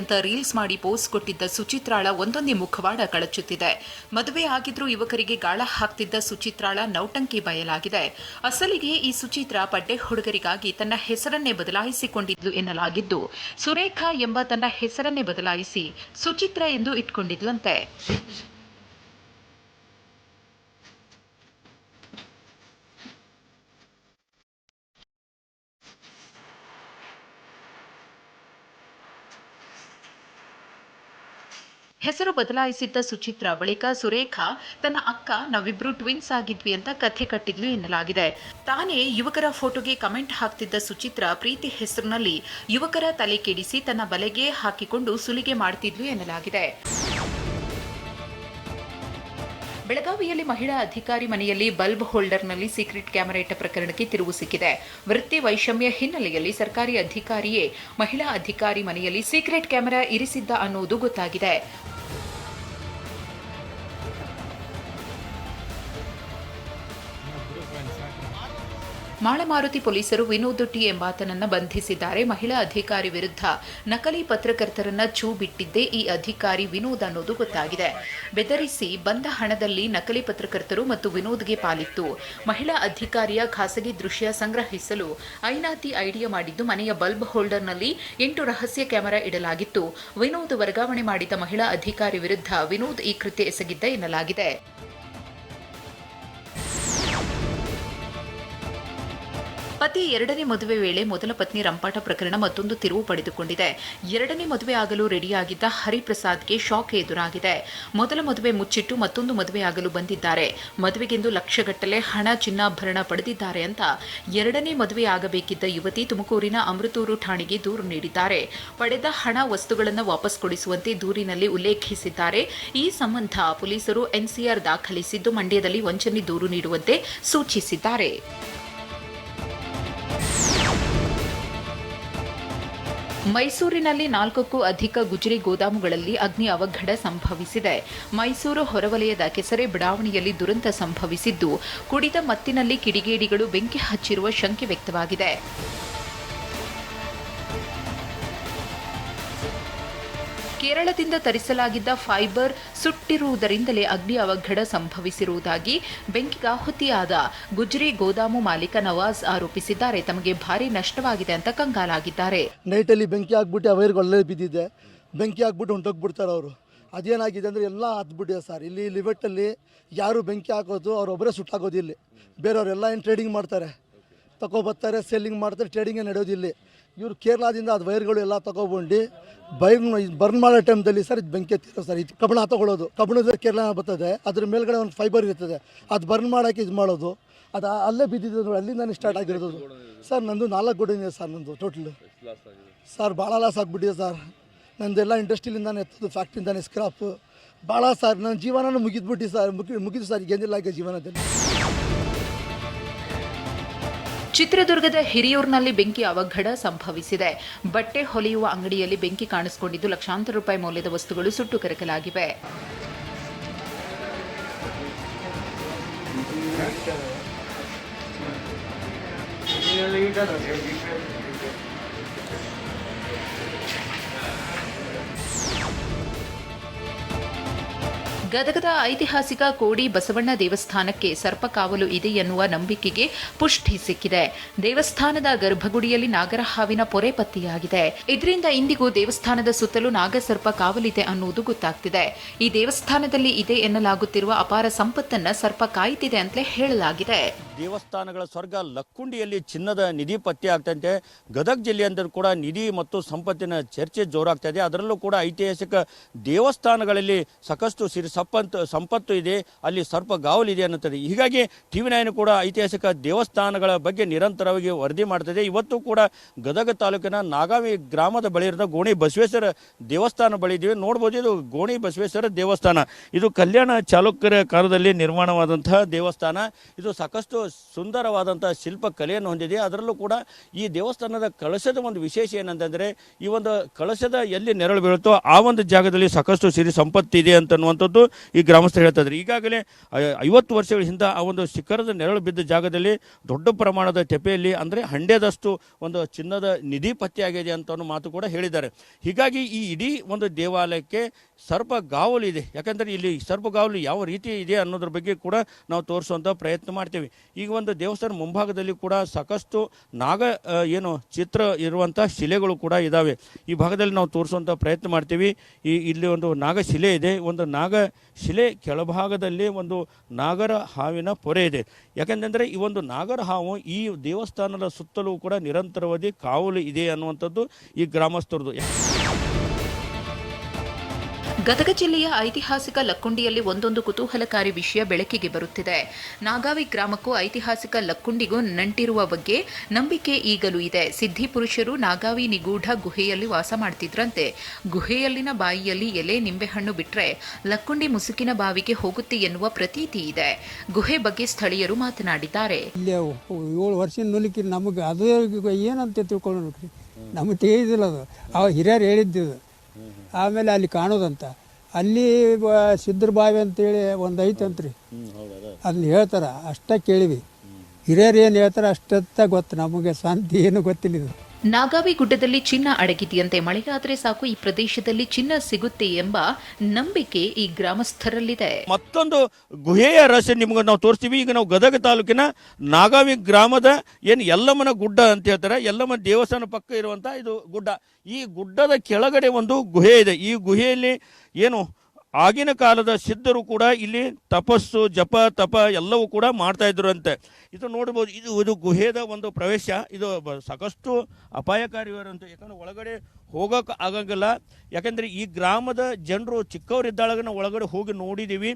ಅಂತ ರೀಲ್ಸ್ ಮಾಡಿ ಪೋಸ್ಟ್ ಕೊಟ್ಟಿದ್ದ ಸುಚಿತ್ರಾಳ ಒಂದೊಂದೇ ಮುಖವಾಡ ಕಳಚುತ್ತಿದೆ. ಮದುವೆ ಆಗಿದ್ರೂ ಯುವಕರಿಗೆ ಗಾಳ ಹಾಕ್ತಿದ್ದ ಸುಚಿತ್ರಾಳ ನೌಟಂಕಿ ಬಯಲಾಗಿದೆ. ಅಸಲಿಗೆ ಈ ಸುಚಿತ್ರಾ ಪಡ್ಡೆ ಹುಡುಗರಿಗಾಗಿ ತನ್ನ ಹೆಸರನ್ನೇ ಬದಲಾಯಿಸಿಕೊಂಡಿದ್ಲು ಎನ್ನಲಾಗಿದ್ದು, ಸುರೇಖಾ ಎಂಬ ತನ್ನ ಹೆಸರನ್ನೇ ಬದಲಾಯಿಸಿ ಸುಚಿತ್ರಾ ಎಂದು ಇಟ್ಕೊಂಡಿದ್ಲಂತೆ. ಹೆಸರು ಬದಲಾಯಿಸಿದ್ದ ಸುಚಿತ್ರಾ ಬಳಿಕ ಸುರೇಖಾ ತನ್ನ ಅಕ್ಕ ನಾವಿಬ್ರು ಟ್ವಿನ್ಸ್ ಆಗಿದ್ವಿ ಅಂತ ಕಥೆ ಕಟ್ಟಿದ್ಲು ಎನ್ನಲಾಗಿದೆ. ತಾನೇ ಯುವಕರ ಫೋಟೋಗೆ ಕಮೆಂಟ್ ಹಾಕ್ತಿದ್ದ ಸುಚಿತ್ರಾ ಪ್ರೀತಿ ಹೆಸರಿನಲ್ಲಿ ಯುವಕರ ತಲೆ ಕೆಡಿಸಿ ತನ್ನ ಬಲೆಗೆ ಹಾಕಿಕೊಂಡು ಸುಲಿಗೆ ಮಾಡ್ತಿದ್ಲು ಎನ್ನಲಾಗಿದೆ. ಬೆಳಗಾವಿಯಲ್ಲಿ ಮಹಿಳಾ ಅಧಿಕಾರಿ ಮನೆಯಲ್ಲಿ ಬಲ್ಬ್ ಹೋಲ್ಡರ್ನಲ್ಲಿ ಸೀಕ್ರೆಟ್ ಕ್ಯಾಮೆರಾ ಇಟ್ಟ ಪ್ರಕರಣಕ್ಕೆ ತಿರುವು ಸಿಕ್ಕಿದೆ. ವೃತ್ತಿ ವೈಷಮ್ಯ ಹಿನ್ನೆಲೆಯಲ್ಲಿ ಸರ್ಕಾರಿ ಅಧಿಕಾರಿಯೇ ಮಹಿಳಾ ಅಧಿಕಾರಿ ಮನೆಯಲ್ಲಿ ಸೀಕ್ರೆಟ್ ಕ್ಯಾಮೆರಾ ಇರಿಸಿದ್ದ ಅನ್ನುವುದು ಗೊತ್ತಾಗಿದೆ. ಮಾಳಮಾರುತಿ ಪೊಲೀಸರು ವಿನೋದ್ ಟಿ ಎಂಬಾತನನ್ನ ಬಂಧಿಸಿದ್ದಾರೆ. ಮಹಿಳಾ ಅಧಿಕಾರಿ ವಿರುದ್ಧ ನಕಲಿ ಪತ್ರಕರ್ತರನ್ನ ಛೂ ಬಿಟ್ಟಿದ್ದೇ ಈ ಅಧಿಕಾರಿ ವಿನೋದ್ ಅನ್ನೋದು ಗೊತ್ತಾಗಿದೆ. ಬೆದರಿಸಿ ಬಂದ ಹಣದಲ್ಲಿ ನಕಲಿ ಪತ್ರಕರ್ತರು ಮತ್ತು ವಿನೋದ್ಗೆ ಪಾಲಿತ್ತು. ಮಹಿಳಾ ಅಧಿಕಾರಿಯ ಖಾಸಗಿ ದೃಶ್ಯ ಸಂಗ್ರಹಿಸಲು ಐನಾತಿ ಐಡಿಯಾ ಮಾಡಿದ್ದು ಮನೆಯ ಬಲ್ಬ್ ಹೋಲ್ಡರ್ನಲ್ಲಿ 8 ರಹಸ್ಯ ಕ್ಯಾಮೆರಾ ಇಡಲಾಗಿತ್ತು. ವಿನೋದ್ ವರ್ಗಾವಣೆ ಮಾಡಿದ ಮಹಿಳಾ ಅಧಿಕಾರಿ ವಿರುದ್ಧ ವಿನೋದ್ ಈ ಕೃತ್ಯ ಎಸಗಿದ್ದ ಎನ್ನಲಾಗಿದೆ. ಪತಿ ಎರಡನೇ ಮದುವೆ ವೇಳೆ ಮೊದಲ ಪತ್ನಿ ರಂಪಾಟ ಪ್ರಕರಣ ಮತ್ತೊಂದು ತಿರುವು ಪಡೆದುಕೊಂಡಿದೆ. ಎರಡನೇ ಮದುವೆ ಆಗಲು ರೆಡಿಯಾಗಿದ್ದ ಹರಿಪ್ರಸಾದ್ಗೆ ಶಾಕ್ ಎದುರಾಗಿದೆ. ಮೊದಲ ಮದುವೆ ಮುಚ್ಚಿಟ್ಟು ಮತ್ತೊಂದು ಮದುವೆ ಆಗಲು ಬಂದಿದ್ದಾರೆ. ಮದುವೆಗೆಂದು ಲಕ್ಷಗಟ್ಟಲೆ ಹಣ ಚಿನ್ನಾಭರಣ ಪಡೆದಿದ್ದಾರೆ ಅಂತ ಎರಡನೇ ಮದುವೆ ಆಗಬೇಕಿದ್ದ ಯುವತಿ ತುಮಕೂರಿನ ಅಮೃತೂರು ಠಾಣೆಗೆ ದೂರು ನೀಡಿದ್ದಾರೆ. ಪಡೆದ ಹಣ ವಸ್ತುಗಳನ್ನು ವಾಪಸ್ ಕೊಡಿಸುವಂತೆ ದೂರಿನಲ್ಲಿ ಉಲ್ಲೇಖಿಸಿದ್ದಾರೆ. ಈ ಸಂಬಂಧ ಪೊಲೀಸರು ಎನ್ಸಿಆರ್ ದಾಖಲಿಸಿದ್ದು ಮಂಡ್ಯದಲ್ಲಿ ವಂಚನೆ ದೂರು ನೀಡುವಂತೆ ಸೂಚಿಸಿದ್ದಾರೆ. ಮೈಸೂರಿನಲ್ಲಿ 4ಕ್ಕೂ ಅಧಿಕ ಗುಜರಿ ಗೋದಾಮುಗಳಲ್ಲಿ ಅಗ್ನಿ ಅವಘಡ ಸಂಭವಿಸಿದೆ. ಮೈಸೂರು ಹೊರವಲಯದ ಕೆಸರೆ ಬಡಾವಣೆಯಲ್ಲಿ ದುರಂತ ಸಂಭವಿಸಿದ್ದು, ಕುಡಿದ ಮತ್ತಿನಲ್ಲಿ ಕಿಡಿಗೇಡಿಗಳು ಬೆಂಕಿ ಹಚ್ಚಿರುವ ಶಂಕೆ ವ್ಯಕ್ತವಾಗಿದೆ. ಕೇರಳದಿಂದ ತರಿಸಲಾಗಿದ್ದ ಫೈಬರ್ ಸುಟ್ಟಿರುವುದರಿಂದಲೇ ಅಗ್ನಿ ಅವಘಡ ಸಂಭವಿಸಿರುವುದಾಗಿ ಬೆಂಕಿಗಾಹುತಿಯಾದ ಗುಜರಿ ಗೋದಾಮು ಮಾಲೀಕ ನವಾಜ್ ಆರೋಪಿಸಿದ್ದಾರೆ. ತಮಗೆ ಭಾರಿ ನಷ್ಟವಾಗಿದೆ ಅಂತ ಕಂಗಾಲಾಗಿದ್ದಾರೆ. ನೈಟಲ್ಲಿ ಬೆಂಕಿ ಹಾಕ್ಬಿಟ್ಟು ಆ ವೈರ್ಗಳಲ್ಲೇ ಬಿದ್ದಿದೆ. ಬೆಂಕಿ ಹಾಕ್ಬಿಟ್ಟು ಹೊಂಟೋಗ್ಬಿಡ್ತಾರೆ ಅವರು. ಅದೇನಾಗಿದೆ ಅಂದರೆ ಎಲ್ಲ ಹತ್ಬಿಟ್ಟಿದೆ ಸರ್. ಇಲ್ಲಿ ಲಿವೆಟ್ಟಲ್ಲಿ ಯಾರು ಬೆಂಕಿ ಹಾಕೋದು ಅವರೊಬ್ಬರೇ ಸುಟ್ಟಾಗೋದು. ಇಲ್ಲಿ ಬೇರೆಯವರೆಲ್ಲ ಏನು ಟ್ರೇಡಿಂಗ್ ಮಾಡ್ತಾರೆ, ತಗೊಬರ್ತಾರೆ, ಸೆಲ್ಲಿಂಗ್ ಮಾಡ್ತಾರೆ, ಟ್ರೇಡಿಂಗೇ ನಡೆಯೋದಿಲ್ಲ. ಇವರು ಕೇರಳದಿಂದ ಅದು ವೈರ್ಗಳು ಎಲ್ಲ ತಗೊಬಂದು ಬರ್ನ್ ಮಾಡೋ ಟೈಮ್ದಲ್ಲಿ ಸರ್ ಇದು ಬೆಂಕಿ ಎತ್ತಿರೋ ಸರ್. ಇದು ಕಬ್ಬಣ ತಗೊಳ್ಳೋದು, ಕಬ್ಬಣದ ಕೇರಳ ಬರ್ತದೆ, ಅದ್ರ ಮೇಲ್ಗಡೆ ಒಂದು ಫೈಬರ್ ಇರ್ತದೆ, ಅದು ಬರ್ನ್ ಮಾಡೋಕ್ಕೆ ಇದು ಮಾಡೋದು. ಅದು ಅಲ್ಲೇ ಬಿದ್ದಿದ್ದು ನೋಡಿ, ಅಲ್ಲಿಂದಾನೇ ಸ್ಟಾರ್ಟ್ ಆಗಿರೋದು ಸರ್. ನಂದು 4 ಗೋಡನ್ ಇದೆ ಸರ್. ನಂದು ಟೋಟಲ್ ಸರ್ ಭಾಳ ಲಾಸ್ ಆಗಿಬಿಟ್ಟಿದೆ ಸರ್. ನಂದೆಲ್ಲ ಇಂಡಸ್ಟ್ರಿಲಿಂದಾನೆ ಎತ್ತೋದು, ಫ್ಯಾಕ್ಟ್ರಿಯಿಂದಾನೆ ಸ್ಕ್ರಾಪ್ ಭಾಳ ಸರ್. ನನ್ನ ಜೀವನನೂ ಮುಗಿದ್ಬಿಟ್ಟು ಸರ್, ಮುಗಿದು ಸರ್. ಏನಿಲ್ಲ ಈಗ ಜೀವನದಲ್ಲಿ. ಚಿತ್ರದುರ್ಗದ ಹಿರಿಯೂರಿನಲ್ಲಿ ಬೆಂಕಿ ಅವಘಡ ಸಂಭವಿಸಿದೆ. ಬಟ್ಟೆ ಹೊಲಿಯುವ ಅಂಗಡಿಯಲ್ಲಿ ಬೆಂಕಿ ಕಾಣಿಸಿಕೊಂಡಿದ್ದು ಲಕ್ಷಾಂತರ ರೂಪಾಯಿ ಮೌಲ್ಯದ ವಸ್ತುಗಳು ಸುಟ್ಟು ಕರಕಲಾಗಿವೆ. ಗದಗದ ಐತಿಹಾಸಿಕ ಕೋಡಿ ಬಸವಣ್ಣ ದೇವಸ್ಥಾನಕ್ಕೆ ಸರ್ಪಕಾವಲು ಇದೆ ಎನ್ನುವ ನಂಬಿಕೆಗೆ ಪುಷ್ಟಿ ಸಿಕ್ಕಿದೆ. ದೇವಸ್ಥಾನದ ಗರ್ಭಗುಡಿಯಲ್ಲಿ ನಾಗರಹಾವಿನ ಪೊರೆ ಪತ್ತೆಯಾಗಿದೆ. ಇದರಿಂದ ಇಂದಿಗೂ ದೇವಸ್ಥಾನದ ಸುತ್ತಲೂ ನಾಗಸರ್ಪ ಕಾವಲಿದೆ ಅನ್ನುವುದು ಗೊತ್ತಾಗ್ತಿದೆ. ಈ ದೇವಸ್ಥಾನದಲ್ಲಿ ಇದೆ ಎನ್ನಲಾಗುತ್ತಿರುವ ಅಪಾರ ಸಂಪತ್ತನ್ನ ಸರ್ಪ ಕಾಯ್ತಿದೆ ಅಂತಲೇ ಹೇಳಲಾಗಿದೆ. ದೇವಸ್ಥಾನಗಳ ಸ್ವರ್ಗ ಲಕ್ಕುಂಡಿಯಲ್ಲಿ ಚಿನ್ನದ ನಿಧಿ ಪತ್ತೆ ಆಗ್ತಂತೆ. ಗದಗ ಜಿಲ್ಲೆಯಂದರೂ ಕೂಡ ನಿಧಿ ಮತ್ತು ಸಂಪತ್ತಿನ ಚರ್ಚೆ ಜೋರಾಗ್ತಾ ಇದೆ. ಅದರಲ್ಲೂ ಕೂಡ ಐತಿಹಾಸಿಕ ದೇವಸ್ಥಾನಗಳಲ್ಲಿ ಸಾಕಷ್ಟು ಸಂಪತ್ತು ಇದೆ, ಅಲ್ಲಿ ಸರ್ಪ ಗಾವಲಿದೆ ಅನ್ನುತ್ತದೆ. ಹೀಗಾಗಿ TV9 ಕೂಡ ಐತಿಹಾಸಿಕ ದೇವಸ್ಥಾನಗಳ ಬಗ್ಗೆ ನಿರಂತರವಾಗಿ ವರದಿ ಮಾಡ್ತಿದೆ. ಇವತ್ತು ಕೂಡ ಗದಗ ತಾಲೂಕಿನ ನಾಗಾವಿ ಗ್ರಾಮದ ಬಳಿ ಇರೋ ಗೋಣಿ ಬಸವೇಶ್ವರ ದೇವಸ್ಥಾನ ಬಳಿ ಇದ್ದೀವಿ. ನೋಡ್ಬೋದು, ಇದು ಗೋಣಿ ಬಸವೇಶ್ವರ ದೇವಸ್ಥಾನ. ಇದು ಕಲ್ಯಾಣ ಚಾಲುಕ್ಯರ ಕಾಲದಲ್ಲಿ ನಿರ್ಮಾಣವಾದಂತಹ ದೇವಸ್ಥಾನ. ಇದು ಸಾಕಷ್ಟು ಸುಂದರವಾದಂತಹ ಶಿಲ್ಪ ಕಲೆಯನ್ನು ಹೊಂದಿದೆ. ಅದರಲ್ಲೂ ಕೂಡ ಈ ದೇವಸ್ಥಾನದ ಕಳಶದ ಒಂದು ವಿಶೇಷ ಏನಂತಂದರೆ, ಈ ಒಂದು ಕಳಶದ ಎಲ್ಲಿ ನೆರಳು ಬೀಳುತ್ತೋ ಆ ಒಂದು ಜಾಗದಲ್ಲಿ ಸಾಕಷ್ಟು ಸಿರಿ ಸಂಪತ್ತಿದೆ ಅಂತನ್ನುವಂಥದ್ದು ಈ ಗ್ರಾಮಸ್ಥರು ಹೇಳ್ತಾ ಇದ್ದಾರೆ. ಈಗಾಗಲೇ 50 ವರ್ಷಗಳ ಹಿಂದೆ ಆ ಒಂದು ಶಿಖರದ ನೆರಳು ಬಿದ್ದ ಜಾಗದಲ್ಲಿ ದೊಡ್ಡ ಪ್ರಮಾಣದ ತೆಪೆಯಲ್ಲಿ ಅಂದರೆ ಹಂಡ್ಯದಷ್ಟು ಒಂದು ಚಿನ್ನದ ನಿಧಿ ಪತ್ತೆಯಾಗಿದೆ ಅಂತ ಅನ್ನೋ ಮಾತು ಕೂಡ ಹೇಳಿದ್ದಾರೆ. ಹೀಗಾಗಿ ಈ ಇಡೀ ಒಂದು ದೇವಾಲಯಕ್ಕೆ ಸರ್ಪಗಾವಲು ಇದೆ. ಯಾಕಂದರೆ ಇಲ್ಲಿ ಸರ್ಪಗಾವಲು ಯಾವ ರೀತಿ ಇದೆ ಅನ್ನೋದ್ರ ಬಗ್ಗೆ ಕೂಡ ನಾವು ತೋರಿಸುವಂಥ ಪ್ರಯತ್ನ ಮಾಡ್ತೀವಿ. ಈಗ ಒಂದು ದೇವಸ್ಥಾನ ಮುಂಭಾಗದಲ್ಲಿ ಕೂಡ ಸಾಕಷ್ಟು ನಾಗ ಏನು ಚಿತ್ರ ಇರುವಂಥ ಶಿಲೆಗಳು ಕೂಡ ಇದ್ದಾವೆ. ಈ ಭಾಗದಲ್ಲಿ ನಾವು ತೋರಿಸುವಂಥ ಪ್ರಯತ್ನ ಮಾಡ್ತೀವಿ. ಇಲ್ಲಿ ಒಂದು ನಾಗಶಿಲೆ ಇದೆ. ಒಂದು ನಾಗಶಿಲೆ ಕೆಳಭಾಗದಲ್ಲಿ ಒಂದು ನಾಗರ ಹಾವಿನ ಪೊರೆ ಇದೆ. ಯಾಕೆಂದರೆ ಈ ಒಂದು ನಾಗರ ಹಾವು ಈ ದೇವಸ್ಥಾನದ ಸುತ್ತಲೂ ಕೂಡ ನಿರಂತರವಾಗಿ ಕಾವಲು ಇದೆ ಅನ್ನುವಂಥದ್ದು ಈ ಗ್ರಾಮಸ್ಥರದು. ಗದಗ ಜಿಲ್ಲೆಯ ಐತಿಹಾಸಿಕ ಲಕ್ಕುಂಡಿಯಲ್ಲಿ ಒಂದೊಂದು ಕುತೂಹಲಕಾರಿ ವಿಷಯ ಬೆಳಕಿಗೆ ಬರುತ್ತಿದೆ. ನಾಗಾವಿ ಗ್ರಾಮಕ್ಕೂ ಐತಿಹಾಸಿಕ ಲಕ್ಕುಂಡಿಗೂ ನಂಟಿರುವ ಬಗ್ಗೆ ನಂಬಿಕೆ ಈಗಲೂ ಇದೆ. ಸಿದ್ಧಿ ಪುರುಷರು ನಾಗಾವಿ ನಿಗೂಢ ಗುಹೆಯಲ್ಲಿ ವಾಸ ಮಾಡ್ತಿದ್ರಂತೆ. ಗುಹೆಯಲ್ಲಿನ ಬಾಯಿಯಲ್ಲಿ ಎಲೆ ನಿಂಬೆಹಣ್ಣು ಬಿಟ್ರೆ ಲಕ್ಕುಂಡಿ ಮುಸುಕಿನ ಬಾವಿಗೆ ಹೋಗುತ್ತೆ ಎನ್ನುವ ಪ್ರತೀತಿ ಇದೆ. ಗುಹೆ ಬಗ್ಗೆ ಸ್ಥಳೀಯರು ಮಾತನಾಡಿದ್ದಾರೆ. ಇಲ್ಲಿ 7 ವರ್ಷ ನುಲಿಕಿ ನಮಗೆ ಅದು ಏನಂತ ತಿಳ್ಕೊಳ್ಳೋಣ, ನಮಗೆ ತಿಳಿದಿಲ್ಲ. ಅದು ಅವ ಹಿರಿಯರು ಹೇಳಿದ್ದು. ಆಮೇಲೆ ಅಲ್ಲಿ ಕಾಣೋದಂತ ಅಲ್ಲಿ ಸಿದ್ಧರ ಬಾವಿ ಅಂತೇಳಿ ಒಂದು ಐತಂತ್ರಿ, ಅದನ್ನ ಹೇಳ್ತಾರೆ. ಅಷ್ಟೇ ಕೇಳಿವಿ. ಹಿರಿಯರು ಏನು ಹೇಳ್ತಾರೆ ಅಷ್ಟತ್ತ ಗೊತ್ತು, ನಮಗೆ ಸ್ವಂತ ಏನು ಗೊತ್ತಿಲ್ಲ. ಇದು ನಾಗಾವಿ ಗುಡ್ಡದಲ್ಲಿ ಚಿನ್ನ ಅಡಗಿದೆಯಂತೆ. ಮಳೆಗಾದ್ರೆ ಸಾಕು ಈ ಪ್ರದೇಶದಲ್ಲಿ ಚಿನ್ನ ಸಿಗುತ್ತೆ ಎಂಬ ನಂಬಿಕೆ ಈ ಗ್ರಾಮಸ್ಥರಲ್ಲಿದೆ. ಮತ್ತೊಂದು ಗುಹೆಯ ರಹಸ್ಯ ನಿಮ್ಗೆ ನಾವು ತೋರಿಸ್ತೀವಿ. ಈಗ ನಾವು ಗದಗ ತಾಲೂಕಿನ ನಾಗಾವಿ ಗ್ರಾಮದ ಏನು ಯಲ್ಲಮ್ಮನ ಗುಡ್ಡ ಅಂತ ಹೇಳ್ತಾರೆ. ಯಲ್ಲಮ್ಮ ದೇವಸ್ಥಾನ ಪಕ್ಕ ಇರುವಂಥ ಇದು ಗುಡ್ಡ. ಈ ಗುಡ್ಡದ ಕೆಳಗಡೆ ಒಂದು ಗುಹೆ ಇದೆ. ಈ ಗುಹೆಯಲ್ಲಿ ಏನು ಆಗಿನ ಕಾಲದ ಸಿದ್ಧರು ಕೂಡ ಇಲ್ಲಿ ತಪಸ್ಸು ಜಪ ತಪ ಎಲ್ಲವೂ ಕೂಡ ಮಾಡ್ತಾ ಇದ್ರು ಅಂತೆ. ಇದು ನೋಡ್ಬೋದು. ಇದು ಗುಹೆದ ಒಂದು ಪ್ರವೇಶ. ಇದು ಸಾಕಷ್ಟು ಅಪಾಯಕಾರಿಯಾರಂತ. ಯಾಕಂದ್ರೆ ಒಳಗಡೆ ಹೋಗೋಕೆ ಆಗಂಗಿಲ್ಲ. ಯಾಕಂದರೆ ಈ ಗ್ರಾಮದ ಜನರು ಚಿಕ್ಕವರಿದ್ದಾಳಾಗ ನಾವು ಒಳಗಡೆ ಹೋಗಿ ನೋಡಿದ್ದೀವಿ.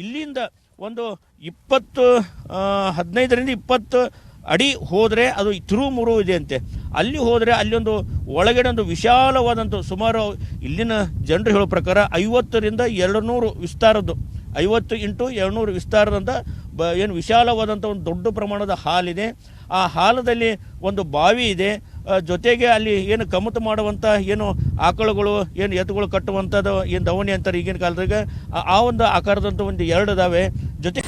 ಇಲ್ಲಿಂದ ಒಂದು 15ರಿಂದ 20 ಅಡಿ ಹೋದರೆ ಅದು ತಿರುಮುರು ಇದೆ ಅಂತೆ. ಅಲ್ಲಿ ಹೋದರೆ ಅಲ್ಲೊಂದು ಒಳಗಡೆ ಒಂದು ವಿಶಾಲವಾದಂಥ ಸುಮಾರು ಇಲ್ಲಿನ ಜನರು ಹೇಳೋ ಪ್ರಕಾರ 50ರಿಂದ 200 ವಿಸ್ತಾರದ್ದು, 50 × 200 ವಿಸ್ತಾರದಂಥ ಏನು ವಿಶಾಲವಾದಂಥ ಒಂದು ದೊಡ್ಡ ಪ್ರಮಾಣದ ಹಾಲಿದೆ. ಆ ಹಾಲದಲ್ಲಿ ಒಂದು ಬಾವಿ ಇದೆ. ಜೊತೆಗೆ ಅಲ್ಲಿ ಏನು ಕಮತು ಮಾಡುವಂಥ ಏನು ಆಕಳುಗಳು ಏನು ಎತ್ತುಗಳು ಕಟ್ಟುವಂಥದ್ದು ಏನು ದವಣಿ ಅಂತಾರೆ ಈಗಿನ ಕಾಲದಾಗ, ಆ ಒಂದು ಆಕಾರದಂಥ ಒಂದು 2 ಇದಾವೆ. ಜೊತೆ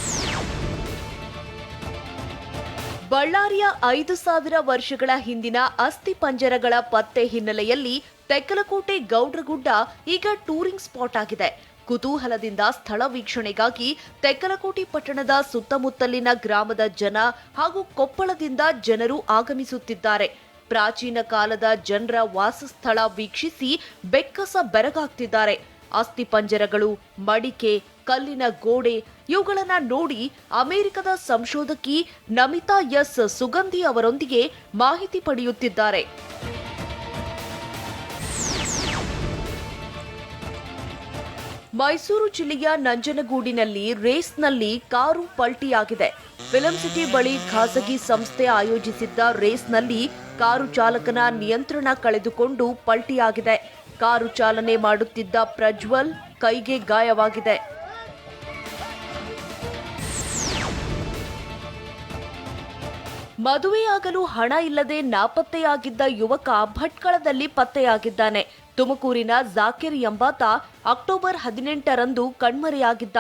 ಬಳ್ಳಾರಿಯ 5000 ವರ್ಷಗಳ ಹಿಂದಿನ ಅಸ್ಥಿ ಪಂಜರಗಳ ಪತ್ತೆ ಹಿನ್ನೆಲೆಯಲ್ಲಿ ತೆಕ್ಕಲಕೋಟೆ ಗೌಡ್ರಗುಡ್ಡ ಈಗ ಟೂರಿಂಗ್ ಸ್ಪಾಟ್ ಆಗಿದೆ. ಕುತೂಹಲದಿಂದ ಸ್ಥಳ ವೀಕ್ಷಣೆಗಾಗಿ ತೆಕ್ಕಲಕೋಟೆ ಪಟ್ಟಣದ ಸುತ್ತಮುತ್ತಲಿನ ಗ್ರಾಮದ ಜನ ಹಾಗೂ ಕೊಪ್ಪಳದಿಂದ ಜನರು ಆಗಮಿಸುತ್ತಿದ್ದಾರೆ. ಪ್ರಾಚೀನ ಕಾಲದ ಜನರ ವಾಸಸ್ಥಳ ವೀಕ್ಷಿಸಿ ಬೆಕ್ಕಸ ಬೆರಗಾಗ್ತಿದ್ದಾರೆ. ಅಸ್ಥಿ ಪಂಜರಗಳು, ಮಡಿಕೆ, ಕಲ್ಲಿನ ಗೋಡೆ ಇವುಗಳನ್ನ ನೋಡಿ ಅಮೆರಿಕದ ಸಂಶೋಧಕಿ ನಮಿತಾ ಎಸ್ ಸುಗಂಧಿ ಅವರೊಂದಿಗೆ ಮಾಹಿತಿ ಪಡೆಯುತ್ತಿದ್ದಾರೆ. ಮೈಸೂರು ಜಿಲ್ಲೆಯ ನಂಜನಗೂಡಿನಲ್ಲಿ ರೇಸ್ನಲ್ಲಿ ಕಾರು ಪಲ್ಟಿಯಾಗಿದೆ. ಫಿಲಂ ಸಿಟಿ ಬಳಿ ಖಾಸಗಿ ಸಂಸ್ಥೆ ಆಯೋಜಿಸಿದ್ದ ರೇಸ್ನಲ್ಲಿ ಕಾರು ಚಾಲಕನ ನಿಯಂತ್ರಣ ಕಳೆದುಕೊಂಡು ಪಲ್ಟಿಯಾಗಿದೆ. ಕಾರು ಚಾಲನೆ ಮಾಡುತ್ತಿದ್ದ ಪ್ರಜ್ವಲ್ ಕೈಗೆ ಗಾಯವಾಗಿದೆ. ಮದುವೆಯಾಗಲು ಹಣ ಇಲ್ಲದೆ ನಾಪತ್ತೆಯಾಗಿದ್ದ ಯುವಕ ಭಟ್ಕಳದಲ್ಲಿ ಪತ್ತೆಯಾಗಿದ್ದಾನೆ. ತುಮಕೂರಿನ ಜಾಕಿರ್ ಎಂಬಾತ ಅಕ್ಟೋಬರ್ 18ರಂದು ಕಣ್ಮರೆಯಾಗಿದ್ದ.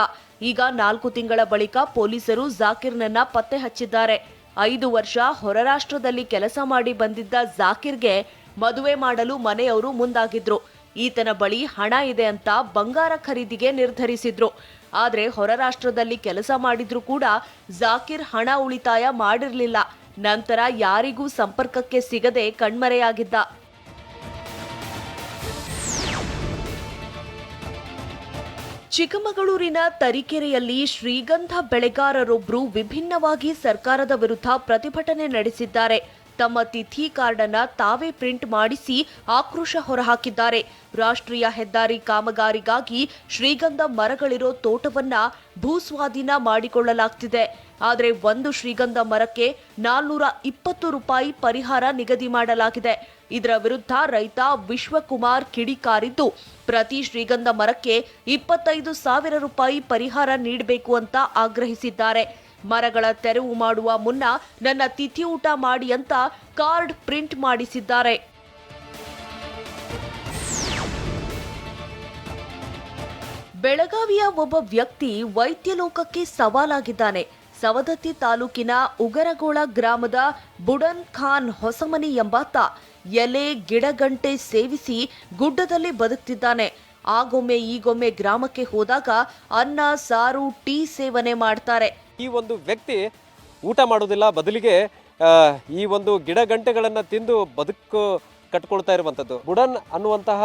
ಈಗ 4 ತಿಂಗಳ ಬಳಿಕ ಪೊಲೀಸರು ಜಾಕಿರ್ನನ್ನ ಪತ್ತೆ ಹಚ್ಚಿದ್ದಾರೆ. 5 ವರ್ಷ ಹೊರರಾಷ್ಟ್ರದಲ್ಲಿ ಕೆಲಸ ಮಾಡಿ ಬಂದಿದ್ದ ಜಾಕಿರ್ಗೆ ಮದುವೆ ಮಾಡಲು ಮನೆಯವರು ಮುಂದಾಗಿದ್ರು. ಈತನ ಬಳಿ ಹಣ ಇದೆ ಅಂತ ಬಂಗಾರ ಖರೀದಿಗೆ ನಿರ್ಧರಿಸಿದ್ರು. ಆದ್ರೆ ಹೊರರಾಷ್ಟ್ರದಲ್ಲಿ ಕೆಲಸ ಮಾಡಿದ್ರು ಕೂಡ ಜಾಕಿರ್ ಹಣ ಉಳಿತಾಯ ಮಾಡಿರಲಿಲ್ಲ. ನಂತರ ಯಾರಿಗೂ ಸಂಪರ್ಕಕ್ಕೆ ಸಿಗದೆ ಕಣ್ಮರೆಯಾಗಿದ್ದ. ಚಿಕ್ಕಮಗಳೂರಿನ ತರೀಕೆರೆಯಲ್ಲಿ ಶ್ರೀಗಂಧ ಬೆಳೆಗಾರರೊಬ್ಬರು ವಿಭಿನ್ನವಾಗಿ ಸರ್ಕಾರದ ವಿರುದ್ಧ ಪ್ರತಿಭಟನೆ ನಡೆಸಿದ್ದಾರೆ. ತಮ್ಮ ತಿಥಿ ಕಾರ್ಡ್ ಅನ್ನ ತಾವೇ ಪ್ರಿಂಟ್ ಮಾಡಿಸಿ ಆಕ್ರೋಶ ಹೊರಹಾಕಿದ್ದಾರೆ. ರಾಷ್ಟ್ರೀಯ ಹೆದ್ದಾರಿ ಕಾಮಗಾರಿಗಾಗಿ ಶ್ರೀಗಂಧ ಮರಗಳಿರೋ ತೋಟವನ್ನ ಭೂಸ್ವಾಧೀನ ಮಾಡಿಕೊಳ್ಳಲಾಗ್ತಿದೆ. ಆದರೆ ಒಂದು ಶ್ರೀಗಂಧ ಮರಕ್ಕೆ 420 ರೂಪಾಯಿ ಪರಿಹಾರ ನಿಗದಿ ಮಾಡಲಾಗಿದೆ. ಇದರ ವಿರುದ್ಧ ರೈತ ವಿಶ್ವಕುಮಾರ್ ಕಿಡಿಕಾರಿದ್ದು ಪ್ರತಿ ಶ್ರೀಗಂಧ ಮರಕ್ಕೆ 25,000 ರೂಪಾಯಿ ಪರಿಹಾರ ನೀಡಬೇಕು ಅಂತ ಆಗ್ರಹಿಸಿದ್ದಾರೆ. ಮರಗಳ ತೆರವು ಮಾಡುವ ಮುನ್ನ ನನ್ನ ತಿಥಿ ಊಟ ಮಾಡಿ ಅಂತ ಕಾರ್ಡ್ ಪ್ರಿಂಟ್ ಮಾಡಿಸಿದ್ದಾರೆ. ಬೆಳಗಾವಿಯ ಒಬ್ಬ ವ್ಯಕ್ತಿ ವೈದ್ಯ ಲೋಕಕ್ಕೆ ಸವಾಲಾಗಿದ್ದಾನೆ. ಸವದತ್ತಿ ತಾಲೂಕಿನ ಉಗರಗೋಳ ಗ್ರಾಮದ ಬುಡನ್ ಖಾನ್ ಹೊಸಮನಿ ಎಂಬಾತ ಎಲೆ ಗಿಡಗಂಟೆ ಸೇವಿಸಿ ಗುಡ್ಡದಲ್ಲಿ ಬದುಕ್ತಿದ್ದಾನೆ. ಆಗೊಮ್ಮೆ ಈಗೊಮ್ಮೆ ಗ್ರಾಮಕ್ಕೆ ಹೋದಾಗ ಅನ್ನ ಸಾರು ಟೀ ಸೇವನೆ ಮಾಡ್ತಾರೆ. ಈ ಒಂದು ವ್ಯಕ್ತಿ ಊಟ ಮಾಡೋದಿಲ್ಲ, ಬದಲಿಗೆ ಈ ಒಂದು ಗಿಡಗಂಟೆಗಳನ್ನು ತಿಂದು ಬದುಕು ಕಟ್ಕೊಳ್ತಾ ಇರುವಂಥದ್ದು. ಬುಡನ್ ಅನ್ನುವಂತಹ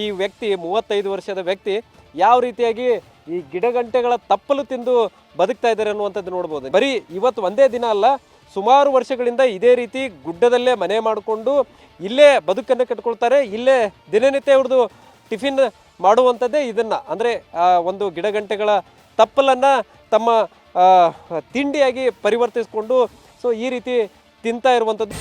ಈ ವ್ಯಕ್ತಿ 35 ವರ್ಷದ ವ್ಯಕ್ತಿ ಯಾವ ರೀತಿಯಾಗಿ ಈ ಗಿಡಗಂಟೆಗಳ ತಪ್ಪಲು ತಿಂದು ಬದುಕ್ತಾ ಇದ್ದಾರೆ ಅನ್ನುವಂಥದ್ದು ನೋಡ್ಬೋದು. ಬರೀ ಇವತ್ತು ಒಂದೇ ದಿನ ಅಲ್ಲ, ಸುಮಾರು ವರ್ಷಗಳಿಂದ ಇದೇ ರೀತಿ ಗುಡ್ಡದಲ್ಲೇ ಮನೆ ಮಾಡಿಕೊಂಡು ಇಲ್ಲೇ ಬದುಕನ್ನು ಕಟ್ಕೊಳ್ತಾರೆ. ಇಲ್ಲೇ ದಿನನಿತ್ಯ ಅವ್ರದ್ದು ಟಿಫಿನ್ ಮಾಡುವಂಥದ್ದೇ ಇದನ್ನು, ಅಂದರೆ ಒಂದು ಗಿಡಗಂಟೆಗಳ ತಪ್ಪಲನ್ನು ತಮ್ಮ ತಿಂಡಿಯಾಗಿ ಪರಿವರ್ತಿಸಿಕೊಂಡು ಈ ರೀತಿ ತಿಂತಾ ಇರುವಂಥದ್ದು.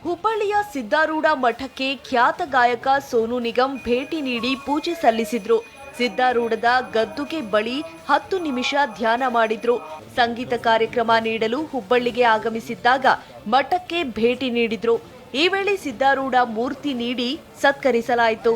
ಹುಬ್ಬಳ್ಳಿಯ ಸಿದ್ದಾರೂಢ ಮಠಕ್ಕೆ ಖ್ಯಾತ ಗಾಯಕ ಸೋನು ನಿಗಮ್ ಭೇಟಿ ನೀಡಿ ಪೂಜೆ ಸಲ್ಲಿಸಿದ್ರು. ಸಿದ್ದಾರೂಢದ ಗದ್ದುಗೆ ಬಳಿ 10 ನಿಮಿಷ ಧ್ಯಾನ ಮಾಡಿದ್ರು. ಸಂಗೀತ ಕಾರ್ಯಕ್ರಮ ನೀಡಲು ಹುಬ್ಬಳ್ಳಿಗೆ ಆಗಮಿಸಿದ್ದಾಗ ಮಠಕ್ಕೆ ಭೇಟಿ ನೀಡಿದ್ರು. ಈ ವೇಳೆ ಸಿದ್ದಾರೂಢ ಮೂರ್ತಿ ನೀಡಿ ಸತ್ಕರಿಸಲಾಯಿತು.